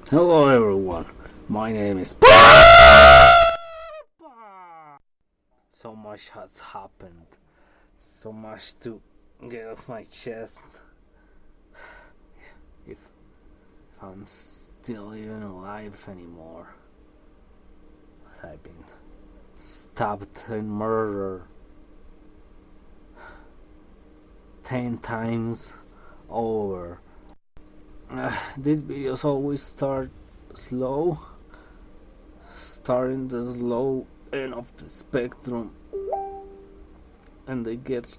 Hello everyone, my name is So much has happened, so much to get off my chest. If I'm still even alive anymore. I've been stabbed and murdered 10 times over. These videos always start slow, starting the slow end of the spectrum, and they get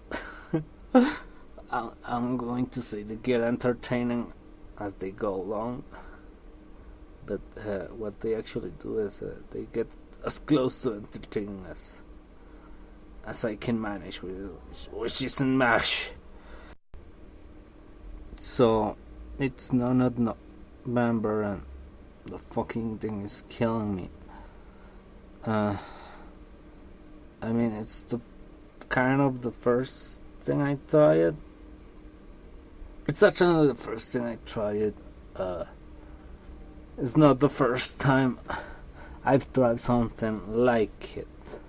I'm going to say they get entertaining as they go along, but what they actually do is they get as close to entertaining as I can manage, which isn't much. So it's not November and the fucking thing is killing me. I mean, it's the kind of the first thing I tried. It's actually the first thing I tried. It's not the first time I've tried something like it.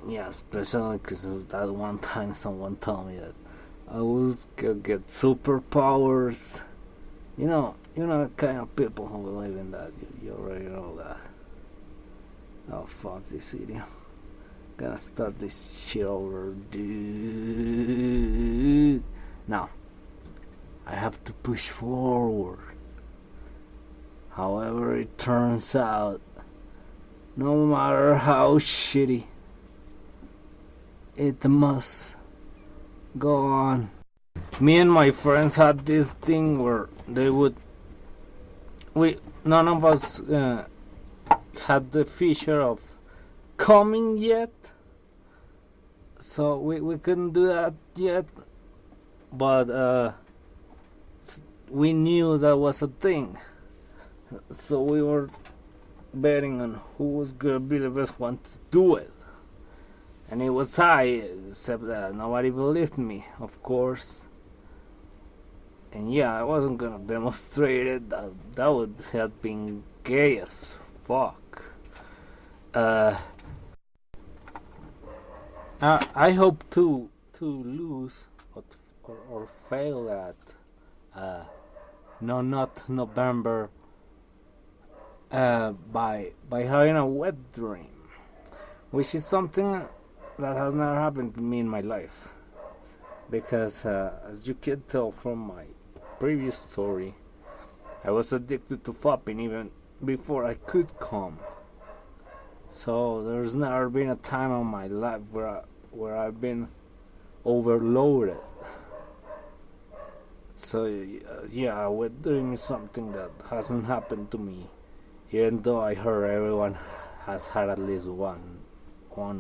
Yeah, especially because that one time someone told me that I was gonna get superpowers. You know the kind of people who believe in that. You already know that. Oh fuck this video. Gonna start this shit over, dude. Now, I have to push forward. However it turns out, no matter how shitty, it must go on. Me and my friends had this thing where none of us had the feature of coming yet, so we couldn't do that yet, but we knew that was a thing, so we were betting on who was gonna be the best one to do it. And it was I, except that nobody believed me, of course. And yeah, I wasn't gonna demonstrate it. That would have been gay as fuck. I hope to lose or fail at not November by having a wet dream, which is something that has never happened to me in my life, because as you can tell from my previous story, I was addicted to flopping even before I could come. So there's never been a time in my life where I've been overloaded. So yeah, a wet dream is something that hasn't happened to me, even though I heard everyone has had at least one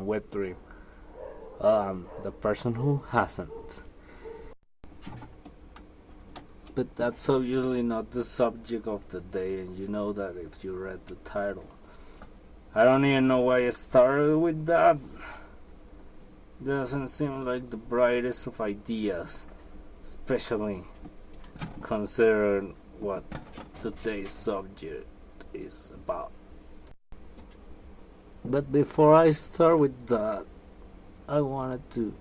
wet dream. The person who hasn't. But that's obviously not the subject of the day, and you know that if you read the title. I don't even know why I started with that. Doesn't seem like the brightest of ideas, especially considering what today's subject is about. But before I start with that, I wanted to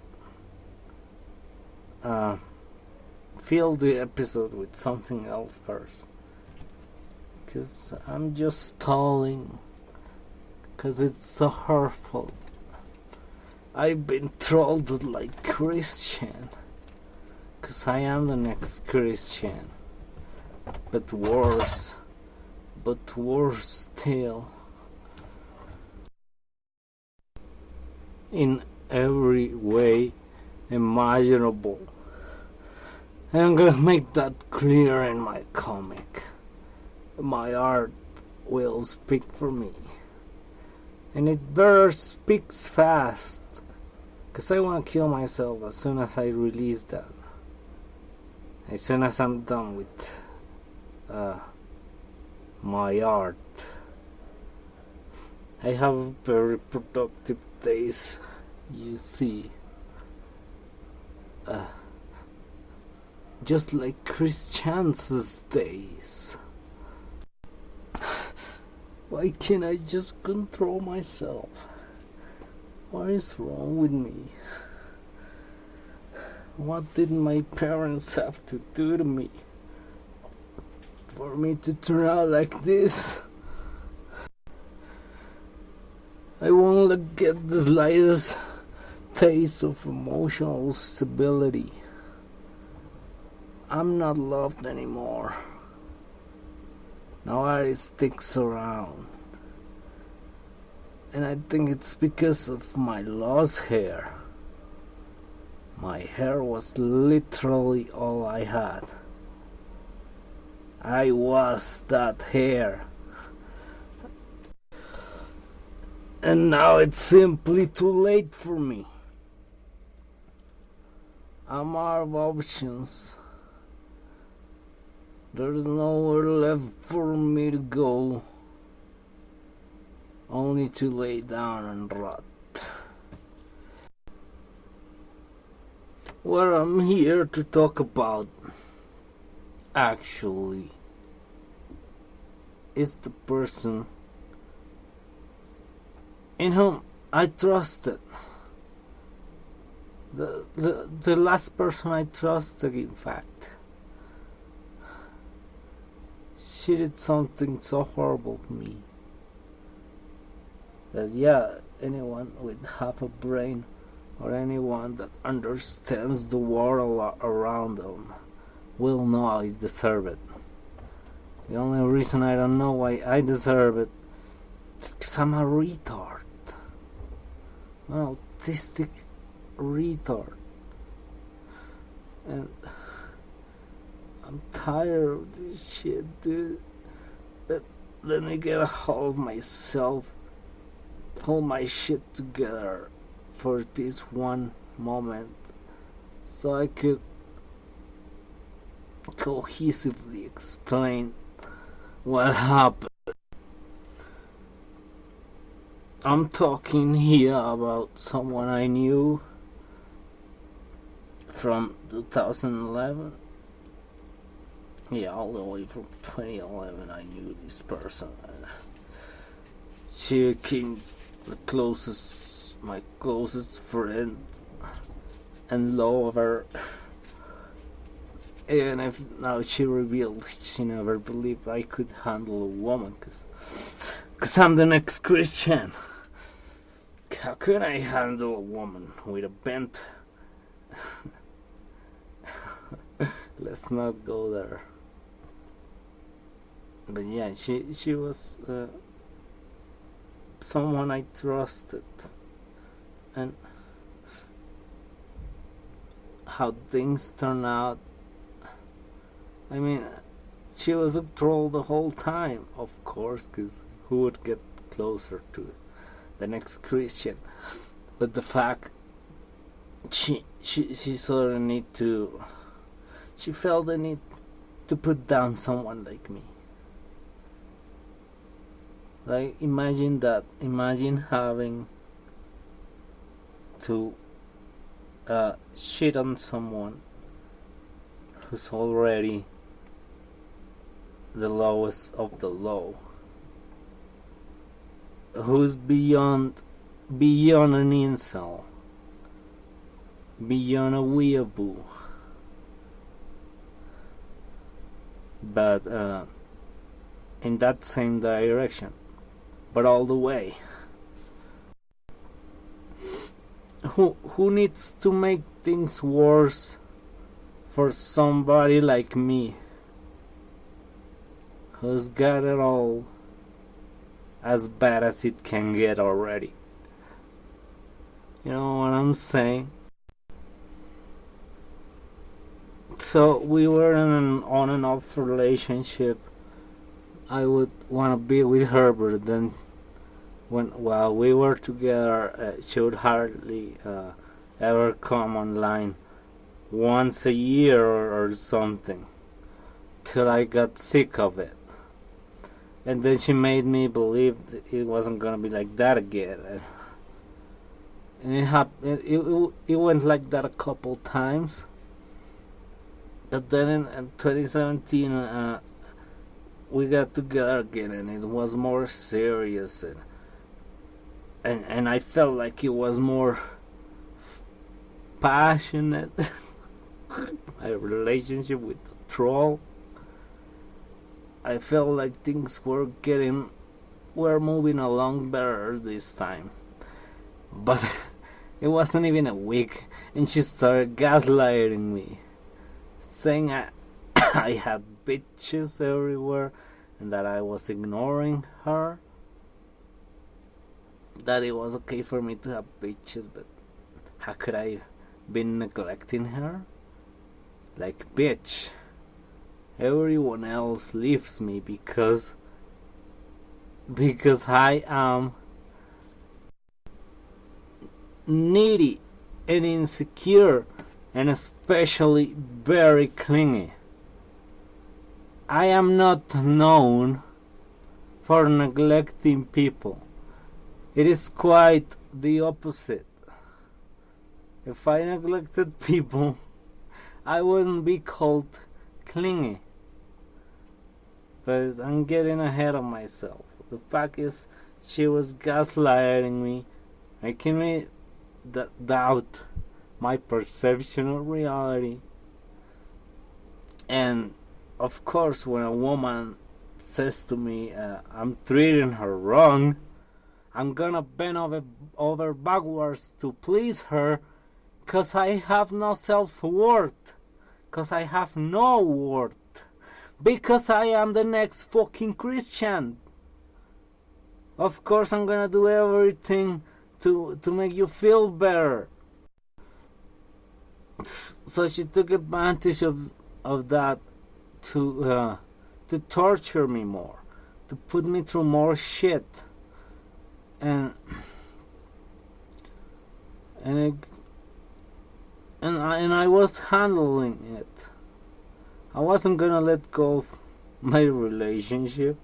fill the episode with something else first, because I'm just stalling, because it's so hurtful. I've been trolled like Christian, because I am the next Christian, but worse still, in every way imaginable. I'm gonna make that clear in my comic. My art will speak for me, and it better speaks fast, cause I wanna kill myself as soon as I release that. As soon as I'm done with my art. I have very productive days, you see. Just like Christian's days. Why can't I just control myself? What is wrong with me? What did my parents have to do to me for me to turn out like this? I won't get the slightest taste of emotional stability. I'm not loved anymore. Nobody sticks around. And I think it's because of my lost hair. My hair was literally all I had. I was that hair. And now it's simply too late for me. I'm out of options. There's nowhere left for me to go. Only to lay down and rot. What I'm here to talk about, actually, is the person in whom I trusted. The last person I trusted, in fact. She did something so horrible to me that, yeah, anyone with half a brain or anyone that understands the world around them will know I deserve it. The only reason I don't know why I deserve it is because I'm a retard. An autistic retard. And I'm tired of this shit, dude. But let me get a hold of myself, pull my shit together for this one moment so I could cohesively explain what happened. I'm talking here about someone I knew from 2011. Yeah, all the way from 2011 I knew this person. She became my closest friend and lover. Even if now she revealed she never believed I could handle a woman, cause I'm the next Christian. How could I handle a woman with a bent? Let's not go there. But yeah, she was someone I trusted, and how things turn out. I mean, she was a troll the whole time, of course, because who would get closer to the next Christian? But the fact she saw the need to, she felt the need to put down someone like me. Like, imagine having to shit on someone who's already the lowest of the low, who's beyond an incel, beyond a weeaboo, but in that same direction, but all the way. Who needs to make things worse for somebody like me, who's got it all as bad as it can get already? You know what I'm saying? So we were in an on and off relationship. I would want to be with her, but then while we were together, she would hardly ever come online, once a year or something, till I got sick of it. And then she made me believe that it wasn't gonna be like that again. And it went like that a couple times. But then in 2017, we got together again, and it was more serious, and I felt like it was more passionate. My relationship with the troll. I felt like things were moving along better this time. But it wasn't even a week, and she started gaslighting me, saying I had bitches everywhere, and that I was ignoring her. That it was okay for me to have bitches, but how could I be neglecting her? Like, bitch, everyone else leaves me because I am needy and insecure, and especially very clingy. I am not known for neglecting people. It is quite the opposite. If I neglected people, I wouldn't be called clingy. But I'm getting ahead of myself. The fact is, she was gaslighting me, making me doubt my perception of reality. And of course, when a woman says to me, I'm treating her wrong, I'm gonna bend over backwards to please her, cause I have no self-worth, cause I have no worth, because I am the next fucking Christian. Of course I'm gonna do everything to make you feel better. So she took advantage of that to torture me more, to put me through more shit, and I was handling it. I wasn't gonna let go of my relationship.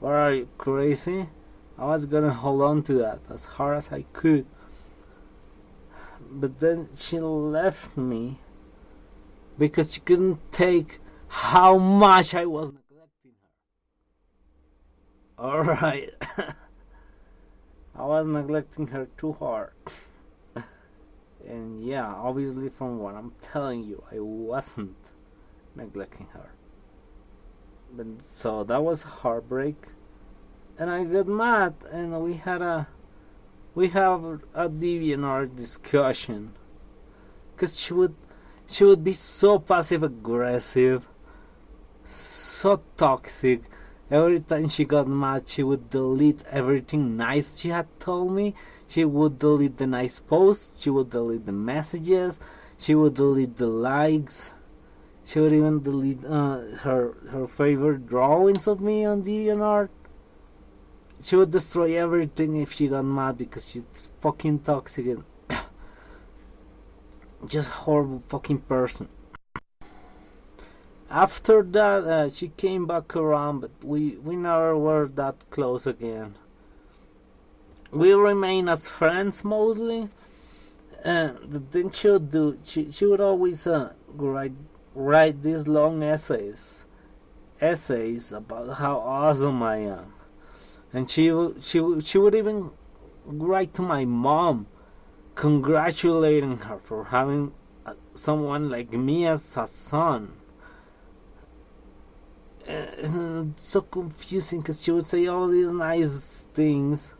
Or are you crazy? I was gonna hold on to that as hard as I could. But then she left me because she couldn't take how much I was neglecting her. Alright. I was neglecting her too hard. And yeah, obviously from what I'm telling you, I wasn't neglecting her. But so that was a heartbreak. And I got mad, and we have a DeviantArt discussion. Cause she would be so passive aggressive, so toxic. Every time she got mad, she would delete everything nice she had told me. She would delete the nice posts, she would delete the messages, she would delete the likes. She would even delete her favorite drawings of me on DeviantArt. She would destroy everything if she got mad because she's fucking toxic and just horrible fucking person. After that, she came back around, but we never were that close again. We remain as friends mostly. And the thing she would do, she would always write these long essays about how awesome I am. And she would even write to my mom, congratulating her for having someone like me as a son. It's so confusing because she would say all these nice things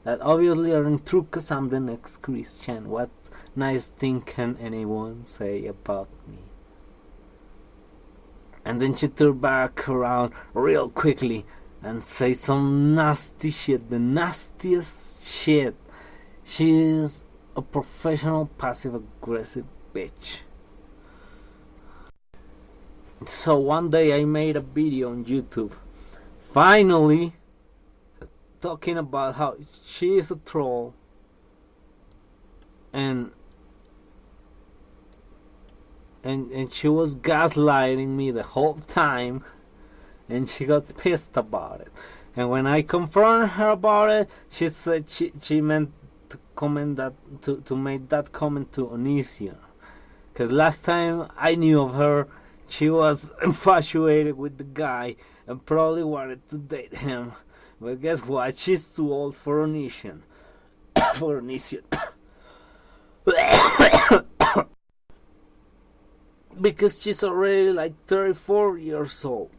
that obviously aren't true because I'm the next Christian. What nice thing can anyone say about me? And then she turned back around real quickly and say some nasty shit, the nastiest shit. She is a professional passive-aggressive bitch. So one day I made a video on YouTube, finally talking about how she is a troll and she was gaslighting me the whole time, and she got pissed about it. And when I confronted her about it, she said she meant to comment that to make that comment to Onision, because last time I knew of her, She was infatuated with the guy and probably wanted to date him. But guess what? She's too old for Onision. For Onision. Because she's already like 34 years old.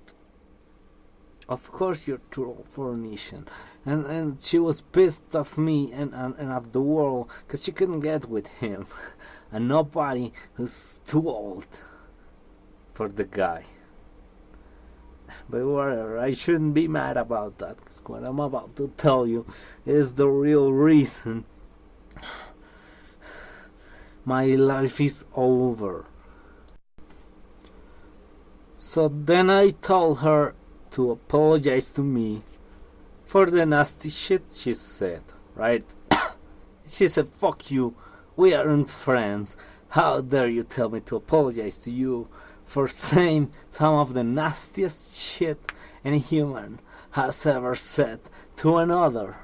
Of course you're too old for Onision. And she was pissed off me and of the world because she couldn't get with him. And nobody who's too old for the guy. But whatever, I shouldn't be mad about that, because what I'm about to tell you is the real reason my life is over. So then I told her to apologize to me for the nasty shit she said, right? She said, fuck you, we aren't friends. How dare you tell me to apologize to you for saying some of the nastiest shit any human has ever said to another.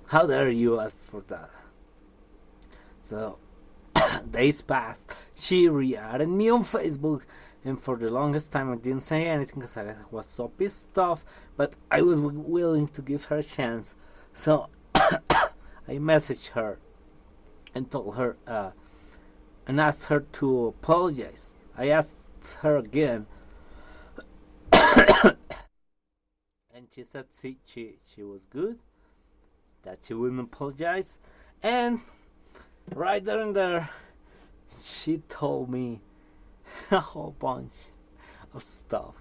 How dare you ask for that? So, days passed. She re-added me on Facebook, and for the longest time I didn't say anything because I was so pissed off, but I was willing to give her a chance. So, I messaged her and told her, and asked her to apologize. I asked her again, and she said she was good, that she wouldn't apologize, and right there and there, she told me a whole bunch of stuff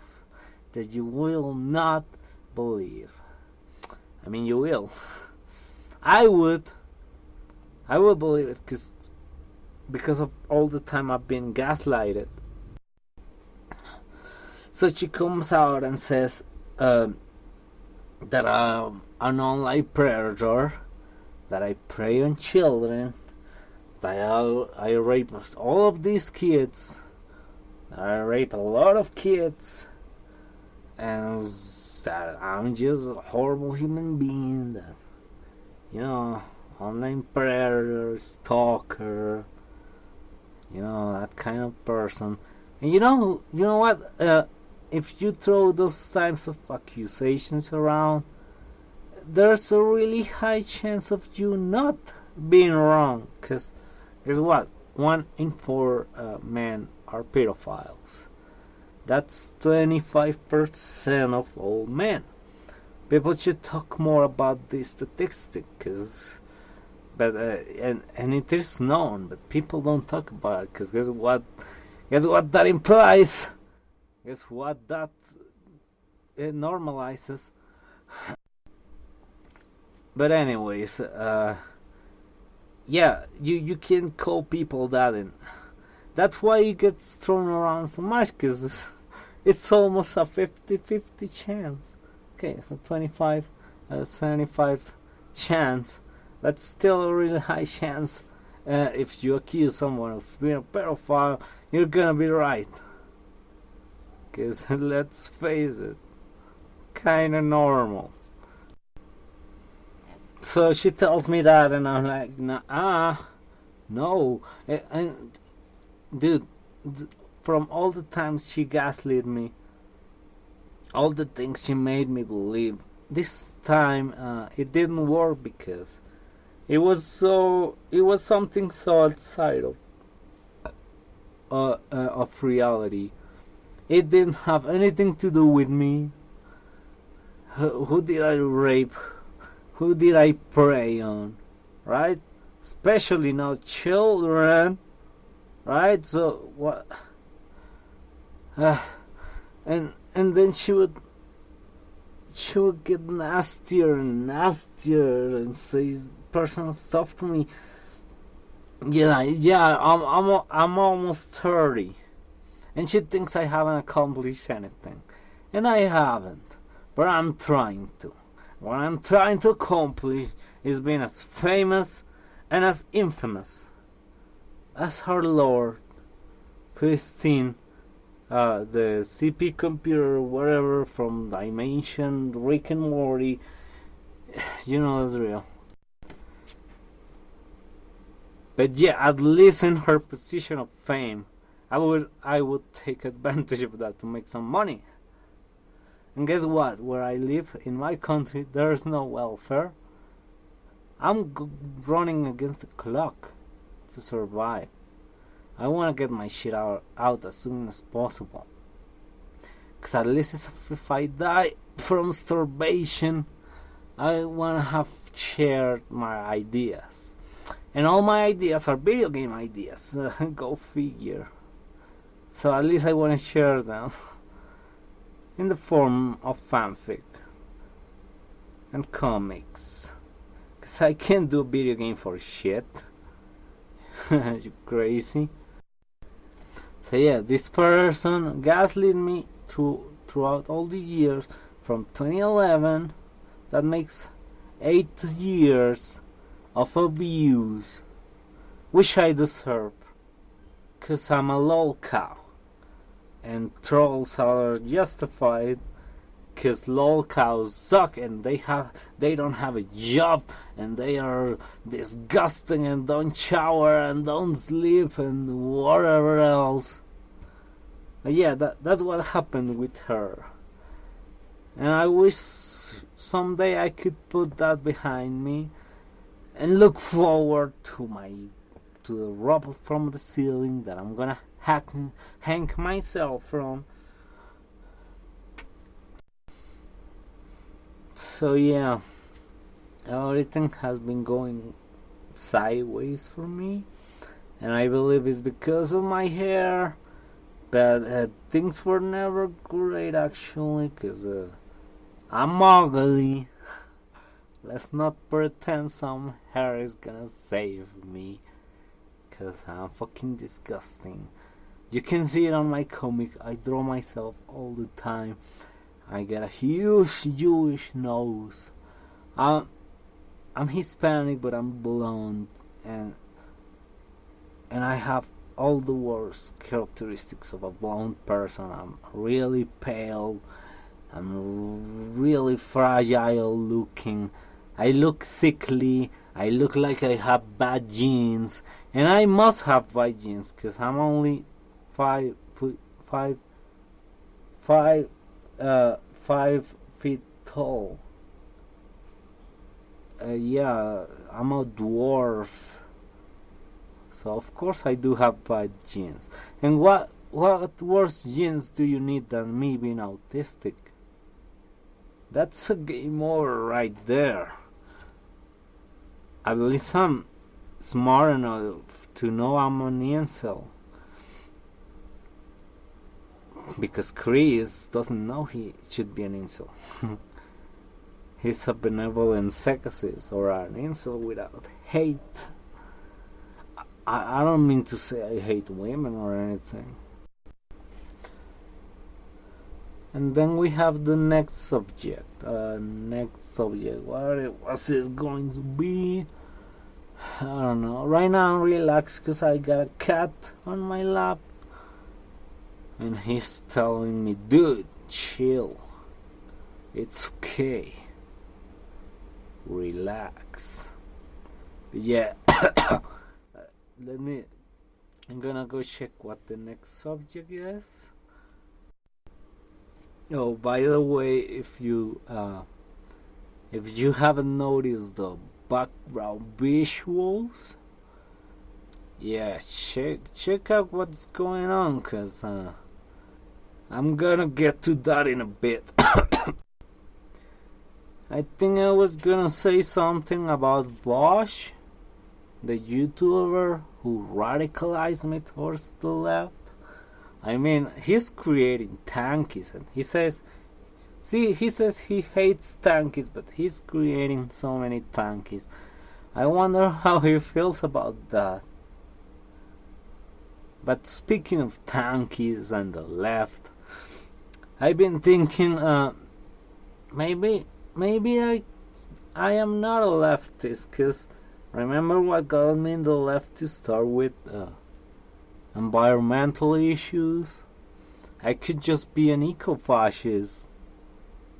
that you will not believe. I mean, you will. I would believe it because of all the time I've been gaslighted. So she comes out and says that I'm an online predator, that I prey on children, that I rape all of these kids, that I rape a lot of kids, and that I'm just a horrible human being, that, you know, online predator, stalker, you know, that kind of person. And you know what? If you throw those types of accusations around, there's a really high chance of you not being wrong. Because guess what? 1 in 4 men are pedophiles. That's 25% of all men. People should talk more about this statistic, but it is known, but people don't talk about it, because guess what that implies? Guess what that it normalizes? But anyways, yeah, you can't call people that, and that's why it gets thrown around so much, because it's almost a 50-50 chance. Okay, it's a 75 chance. That's still a really high chance. If you accuse someone of being a pedophile, you're gonna be right. Because let's face it, kinda normal. So she tells me that, and I'm like, nah, no. And dude, from all the times she gaslit me, all the things she made me believe, this time it didn't work, because it was something so outside of reality. It didn't have anything to do with me. Who did I rape? Who did I prey on? Right? Especially not children. Right? So what? And then she would get nastier and nastier and say personal stuff to me. Yeah. I'm almost 30. And she thinks I haven't accomplished anything. And I haven't. But I'm trying to. What I'm trying to accomplish is being as famous and as infamous as her lord, Christine, the CP computer, whatever, from Dimension, Rick and Morty. You know the drill. But yeah, at least in her position of fame, I would take advantage of that to make some money. And guess what? Where I live in my country, there's no welfare. I'm running against the clock to survive. I want to get my shit out as soon as possible. Because at least if I die from starvation, I want to have shared my ideas. And all my ideas are video game ideas. Go figure. So at least I want to share them in the form of fanfic and comics. Because I can't do a video game for shit. You crazy? So yeah, this person gaslit me throughout all the years from 2011. That makes 8 years of abuse, which I deserve, cause I'm a lol cow, and trolls are justified, cause lol cows suck and they don't have a job and they are disgusting and don't shower and don't sleep and whatever else. But yeah, that's what happened with her. And I wish someday I could put that behind me and look forward to the rope from the ceiling that I'm gonna hang myself from. So yeah, everything has been going sideways for me, and I believe it's because of my hair. But things were never great actually, cause I'm ugly. Let's not pretend some hair is gonna save me, cause I'm fucking disgusting. You can see it on my comic. I draw myself all the time. I got a huge Jewish nose. I'm Hispanic, but I'm blonde, and I have all the worst characteristics of a blonde person. I'm really pale. I'm really fragile looking. I look sickly. I look like I have bad genes, and I must have bad genes because I'm only 5 feet tall. Yeah, I'm a dwarf. So of course I do have bad genes. And what worse genes do you need than me being autistic? That's a game over right there. At least I'm smart enough to know I'm an incel. Because Chris doesn't know he should be an incel. He's a benevolent sexist or an incel without hate. I don't mean to say I hate women or anything. And then we have the next subject. What was it going to be? I don't know. Right now I'm relaxed because I got a cat on my lap. And he's telling me, dude, chill. It's okay. Relax. But yeah. I'm gonna go check what the next subject is. Oh, by the way, if you haven't noticed the background visuals, yeah, check out what's going on, cause I'm gonna get to that in a bit. I think I was gonna say something about Bosch, the YouTuber who radicalized me towards the left. I mean, he's creating tankies, and he says he hates tankies, but he's creating so many tankies. I wonder how he feels about that. But speaking of tankies and the left, I've been thinking, maybe I am not a leftist, cause remember what got me in the left to start with? Environmental issues. I could just be an eco-fascist.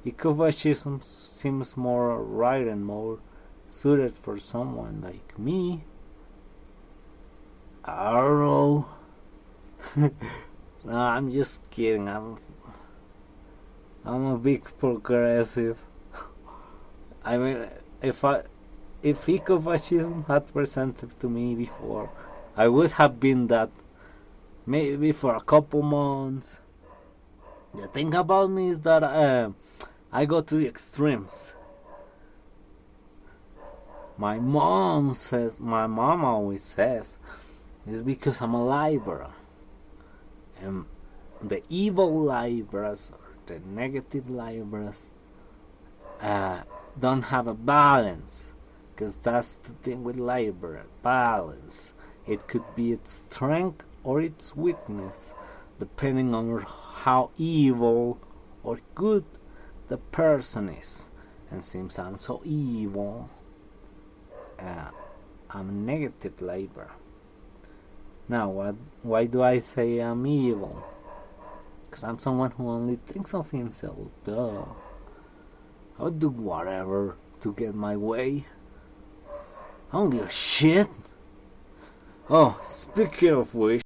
Ecofascism seems more right and more suited for someone like me. I don't know. No, I'm just kidding. I'm a big progressive. I mean, if I if ecofascism had presented to me before, I would have been that maybe for a couple months. The thing about me is that I go to the extremes. My mom always says, it's because I'm a Libra. And the evil Libras or the negative Libras don't have a balance. Because that's the thing with Libra, balance. It could be its strength or its weakness, depending on how evil or good the person is. And since I'm so evil, I'm a negative Libra. Now, why do I say I'm evil? Because I'm someone who only thinks of himself. Duh. I would do whatever to get my way. I don't give a shit. Oh, speaking of which,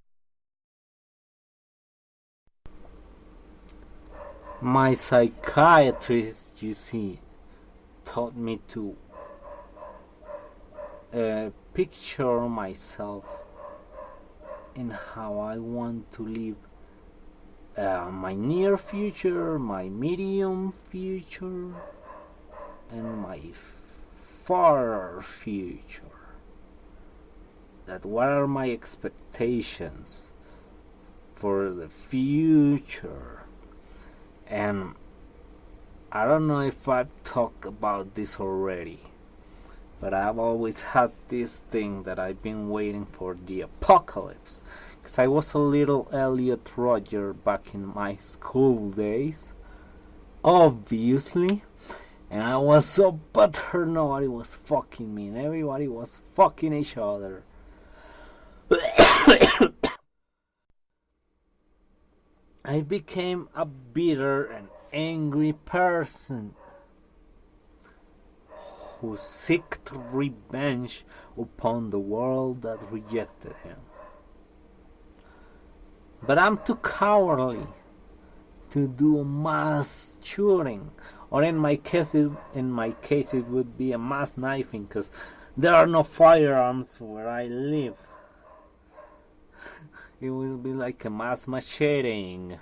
my psychiatrist, you see, taught me to picture myself in how I want to live my near future, my medium future, and my far future. That what are my expectations for the future? And I don't know if I've talked about this already, but I've always had this thing that I've been waiting for, the apocalypse. Because I was a little Elliot Rodger back in my school days, obviously. And I was so butthurt nobody was fucking me and everybody was fucking each other. I became a bitter and angry person who sought revenge upon the world that rejected him. But I'm too cowardly to do a mass shooting, or in my case, it would be a mass knifing, because there are no firearms where I live. It will be like a mass macheting.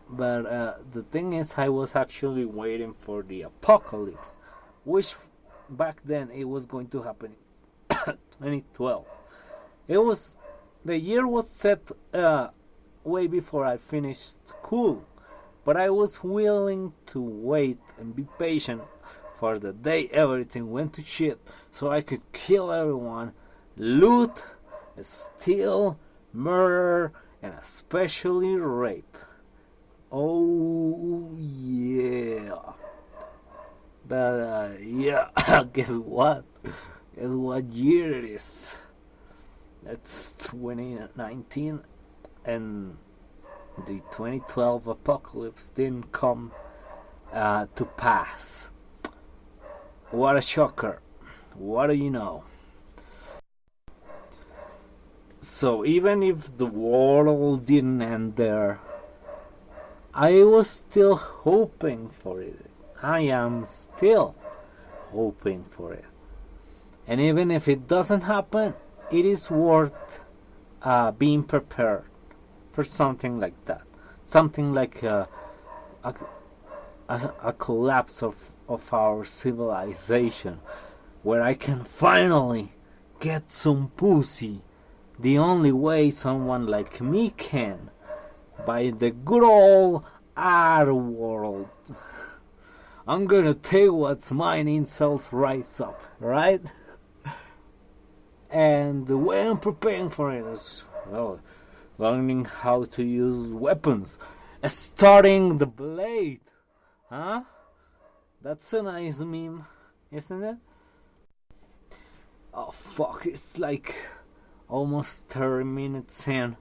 But the thing is, I was actually waiting for the apocalypse, which back then it was going to happen in 2012. The year was set way before I finished school, but I was willing to wait and be patient for the day everything went to shit, so I could kill everyone, loot, steal, murder, and especially rape. Oh yeah. But yeah, guess what? Guess what year it is? It's 2019, and the 2012 apocalypse didn't come to pass. What a shocker. What do you know? So even if the world didn't end there, I was still hoping for it. I am still hoping for it. And even if it doesn't happen, it is worth being prepared for something like that. Something like a collapse of our civilization, where I can finally get some pussy the only way someone like me can, by the good old art world. I'm gonna take what's mine, incels rise up, right? And the way I'm preparing for it is, well, learning how to use weapons, starting the blade, huh? That's a nice meme, isn't it? Oh fuck, it's like almost 30 minutes in,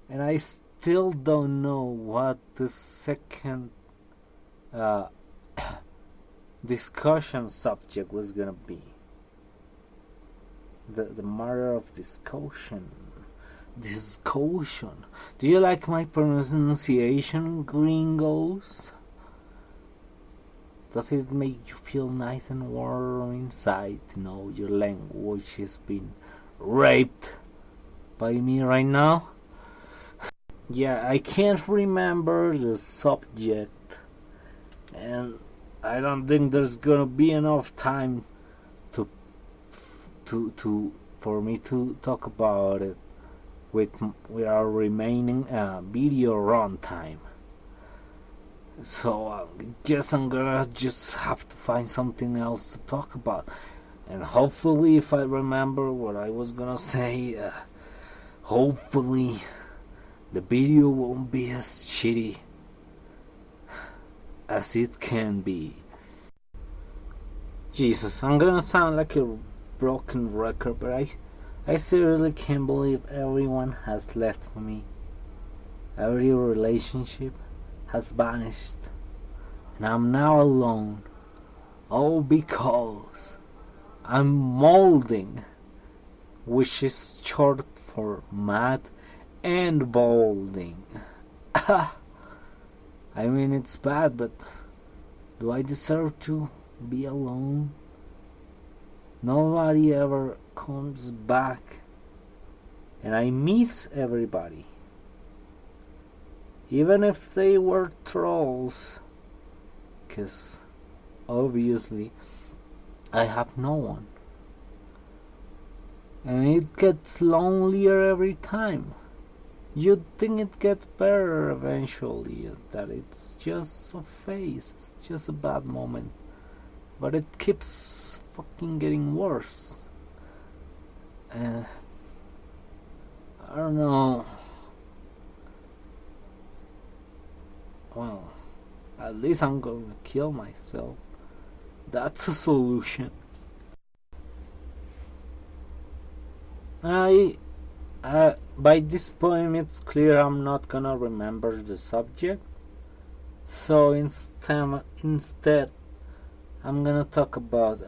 and I still don't know what the second discussion subject was gonna be. the matter of discussion. Discussion. Do you like my pronunciation, gringos? Does it make you feel nice and warm inside to know your language is being raped by me right now? Yeah, I can't remember the subject, and I don't think there's gonna be enough time to for me to talk about it with our remaining video runtime. So I guess I'm gonna just have to find something else to talk about. And hopefully, if I remember what I was gonna say, hopefully the video won't be as shitty as it can be. Jesus, I'm gonna sound like a broken record, but I seriously can't believe everyone has left me. Every relationship has vanished, and I'm now alone, all because I'm molding, which is short for mad and balding. I mean, it's bad, but do I deserve to be alone? Nobody ever comes back, and I miss everybody. Even if they were trolls, because obviously I have no one. And it gets lonelier every time. You'd think it gets better eventually, that it's just a phase, it's just a bad moment. But it keeps fucking getting worse. And I don't know. Well, at least I'm going to kill myself. That's a solution. By this point it's clear I'm not gonna remember the subject. So instead I'm gonna talk about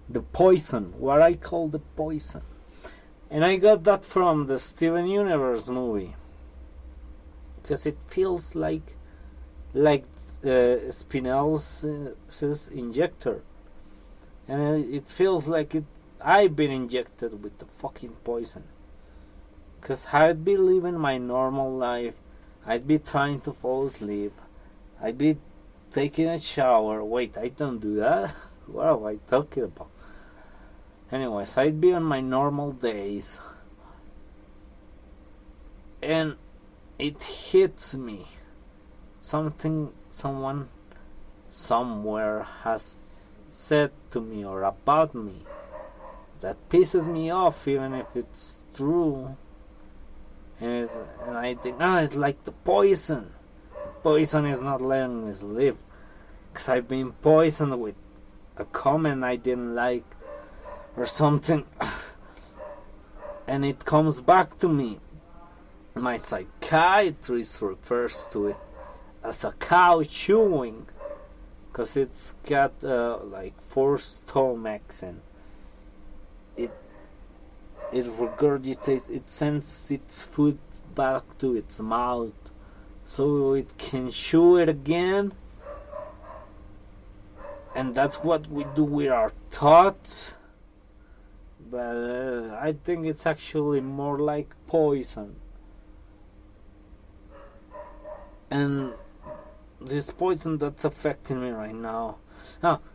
the poison, what I call the poison. And I got that from the Steven Universe movie. Because it feels like Spinell's injector, and it feels like I've been injected with the fucking poison. Because I'd be living my normal life, I'd be trying to fall asleep, I'd be taking a shower. Wait, I don't do that. What am I talking about? Anyways, I'd be on my normal days, and it hits me. Someone somewhere has said to me or about me that pisses me off, even if it's true. And I think, it's like the poison. The poison is not letting me sleep. Because I've been poisoned with a comment I didn't like or something. And it comes back to me. My psychiatrist refers to it as a cow chewing, because it's got like 4 stomachs, and it regurgitates, it sends its food back to its mouth so it can chew it again. And that's what we do with our thoughts, but I think it's actually more like poison. And this poison that's affecting me right now.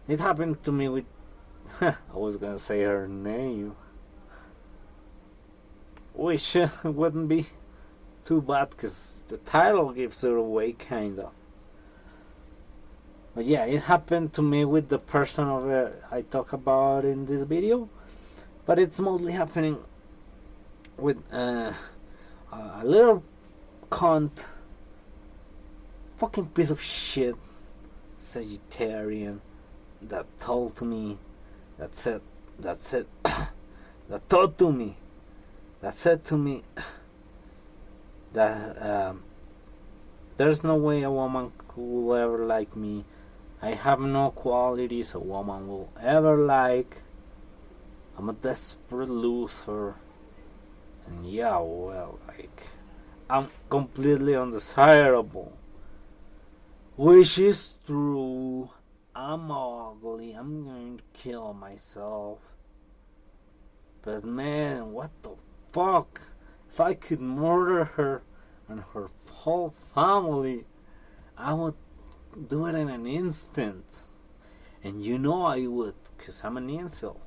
It happened to me with I was gonna say her name, which wouldn't be too bad because the title gives her away, kind of. But yeah, it happened to me with the person I talk about in this video, but it's mostly happening with a little cunt, fucking piece of shit Sagittarian that told me, that said to me that there's no way a woman could ever like me. I have no qualities a woman will ever like. I'm a desperate loser. And yeah, well, like, I'm completely undesirable. Which is true. I'm ugly. I'm going to kill myself. But man, what the fuck? If I could murder her and her whole family, I would do it in an instant. And you know I would, because I'm an incel.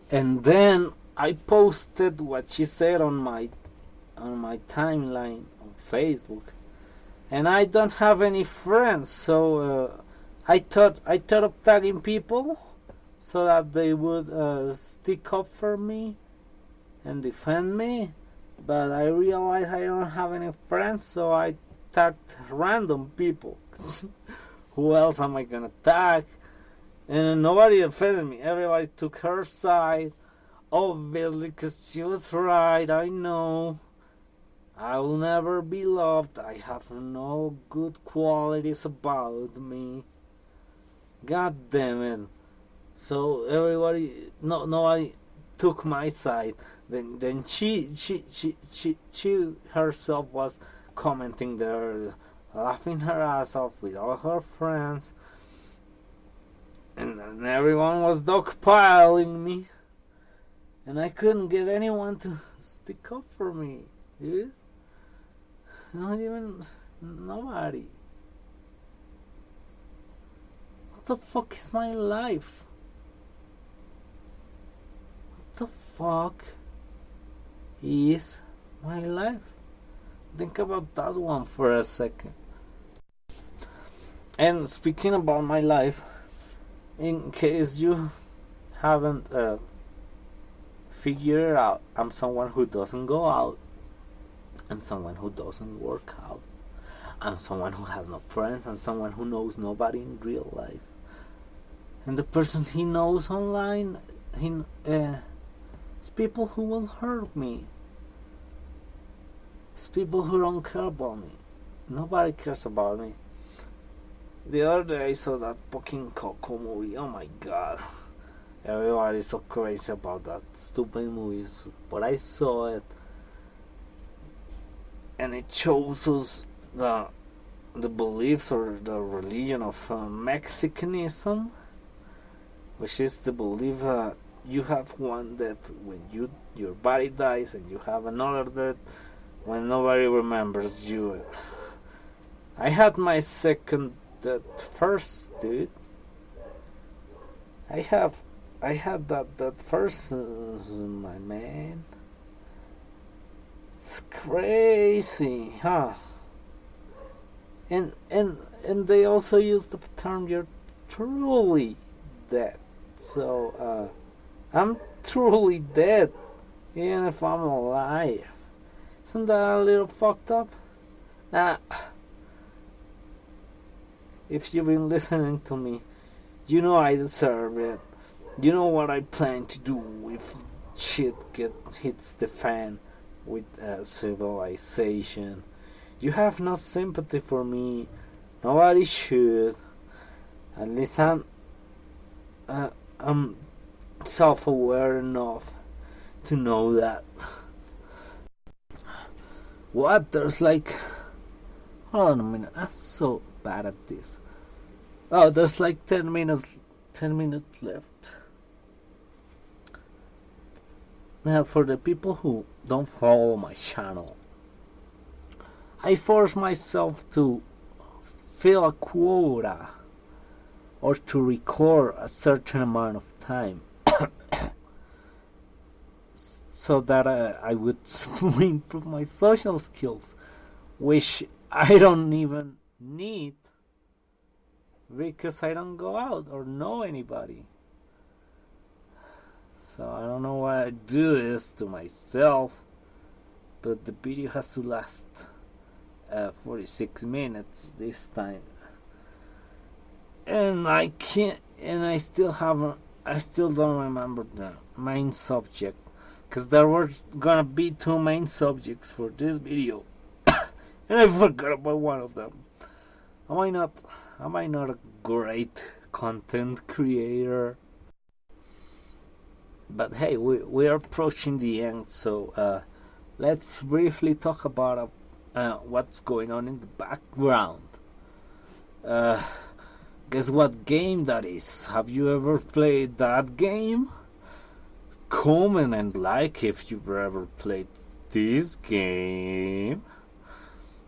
And then I posted what she said on my timeline on Facebook, and I don't have any friends, so I thought of tagging people so that they would stick up for me and defend me. But I realized I don't have any friends, so I tagged random people. Who else am I gonna tag? And nobody defended me. Everybody took her side. Obviously, because she was right. I know. I will never be loved. I have no good qualities about me. God damn it. So nobody took my side. Then she herself was commenting there, laughing her ass off with all her friends. And everyone was dogpiling me. And I couldn't get anyone to stick up for me, dude. Not even nobody. What the fuck is my life? What the fuck is my life? Think about that one for a second. And speaking about my life, in case you haven't figured out, I'm someone who doesn't go out. I'm someone who doesn't work out. I'm someone who has no friends. I'm someone who knows nobody in real life. And the person he knows online, it's people who will hurt me. It's people who don't care about me. Nobody cares about me. The other day I saw that fucking Coco movie. Oh my god. Everybody's so crazy about that stupid movie. But I saw it. And it shows us the beliefs or the religion of Mexicanism, which is the belief you have one death when your body dies, and you have another death when nobody remembers you. I had my second death first, dude. I had that first, my man. It's crazy, huh? And they also use the term "you're truly dead." So I'm truly dead, even if I'm alive. Isn't that a little fucked up? Nah. If you've been listening to me, you know I deserve it. You know what I plan to do if shit hits the fan with civilization. You have no sympathy for me. Nobody should. At least I'm self-aware enough to know that. What? There's like... Hold on a minute. I'm so bad at this. Oh, there's like 10 minutes left. Now, for the people who don't follow my channel, I force myself to fill a quota or to record a certain amount of time so that I would improve my social skills, which I don't even need because I don't go out or know anybody. So I don't know why I do this to myself, but the video has to last 46 minutes this time. And I can't, and I still don't remember the main subject, because there were gonna be 2 main subjects for this video, and I forgot about one of them. Am I not a great content creator? But hey, we are approaching the end, so let's briefly talk about what's going on in the background. Guess what game that is? Have you ever played that game? Comment and like if you've ever played this game.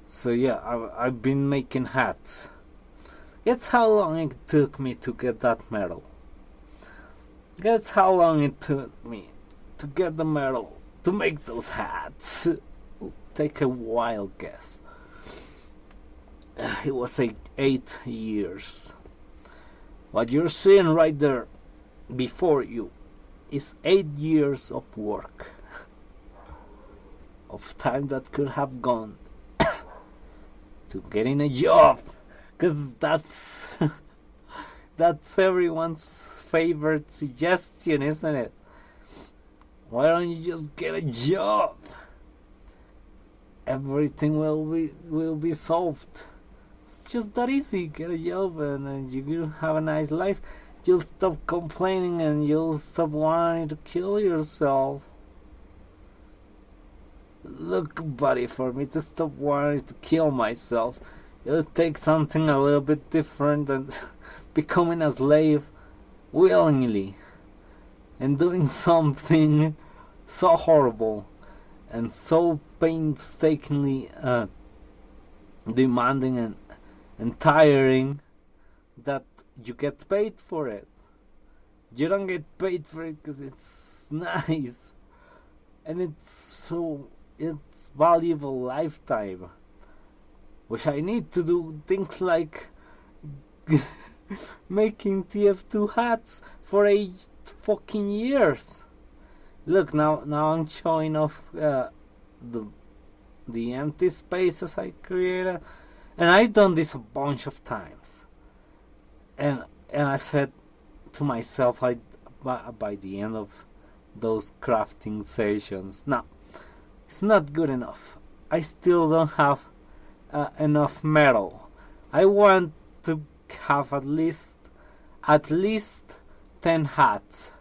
So yeah, I've been making hats. Guess how long it took me to get that medal. Guess how long it took me to get the medal to make those hats. Take a wild guess. It was 8 years. What you're seeing right there before you is 8 years of work. Of time that could have gone to getting a job. Because that's that's everyone's favorite suggestion, isn't it? Why don't you just get a job? Everything will be solved. It's just that easy. Get a job and then you'll have a nice life. You'll stop complaining and you'll stop wanting to kill yourself. Look, buddy, for me to stop wanting to kill myself, it'll take something a little bit different than becoming a slave willingly and doing something so horrible and so painstakingly demanding and tiring that you get paid for it. You don't get paid for it because it's nice and it's valuable lifetime, which I need to do things like making TF2 hats for 8 fucking years. Look, now I'm showing off the empty spaces I created, and I've done this a bunch of times. And I said to myself, by the end of those crafting sessions, no, it's not good enough. I still don't have enough metal. I want to have at least 10 hats.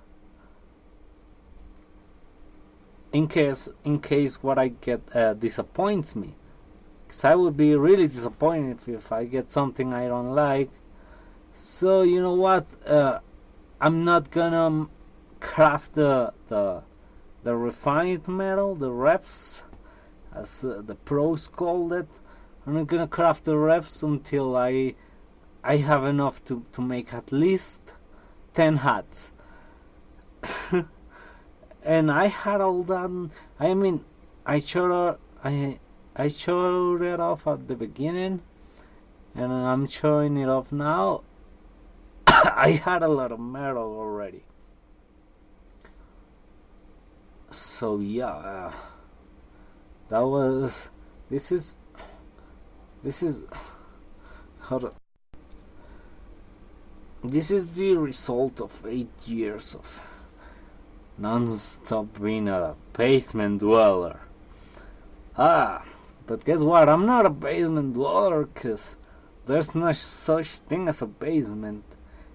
In case what I get disappoints me. Because I would be really disappointed if I get something I don't like. So you know what? I'm not gonna craft the refined metal, the refs, as the pros called it. I'm not gonna craft the refs until I have enough to make at least 10 hats. And I had all that. I mean, I showed it off at the beginning, and I'm showing it off now. I had a lot of metal already. So yeah, this is the result of 8 years of non-stop being a basement dweller. But guess what? I'm not a basement dweller, cause there's no such thing as a basement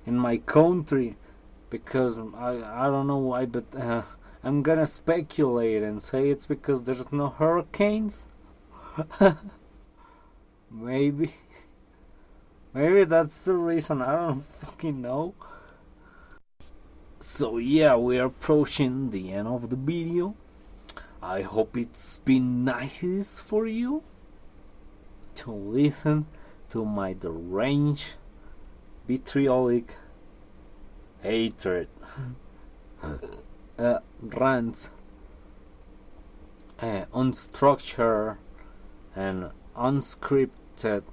in my country, because I don't know why, but I'm gonna speculate and say it's because there's no hurricanes. Maybe that's the reason. I don't fucking know. So yeah, we're approaching the end of the video. I hope it's been nice for you to listen to my deranged, vitriolic, hatred, rants, unstructured and unscripted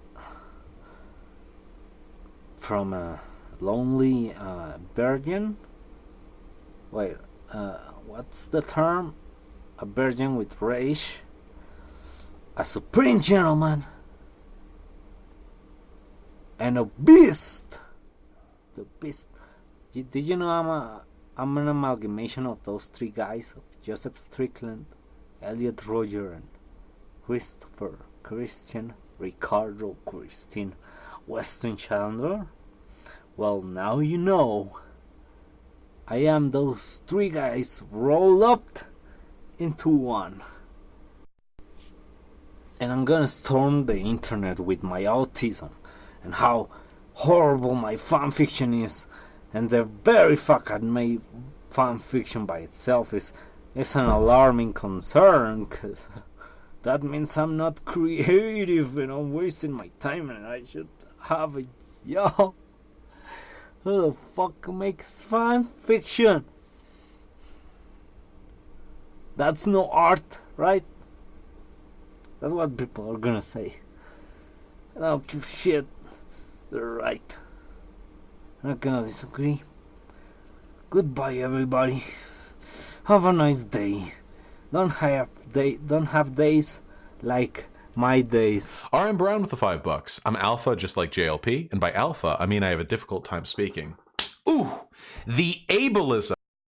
from a lonely virgin. Wait, what's the term? A virgin with rage. A supreme gentleman. And a beast. The beast. Did you know I'm an amalgamation of those three guys, of Joseph Strickland, Elliot Roger, and Christopher Christian Ricardo Christine Weston Chandler? Well, now you know. I am those three guys rolled up into one. And I'm gonna storm the internet with my autism and how horrible my fanfiction is. And the very fact that my fanfiction by itself is an alarming concern, cause that means I'm not creative and I'm wasting my time and I should have a job. Who the fuck makes fanfiction? That's no art, right? That's what people are gonna say. I don't give a shit. They're right. I'm not gonna disagree. Goodbye, everybody. Have a nice day. Don't have days like my days. RM Brown with the $5. I'm alpha just like JLP, and by alpha I mean I have a difficult time speaking. Ooh, the ableism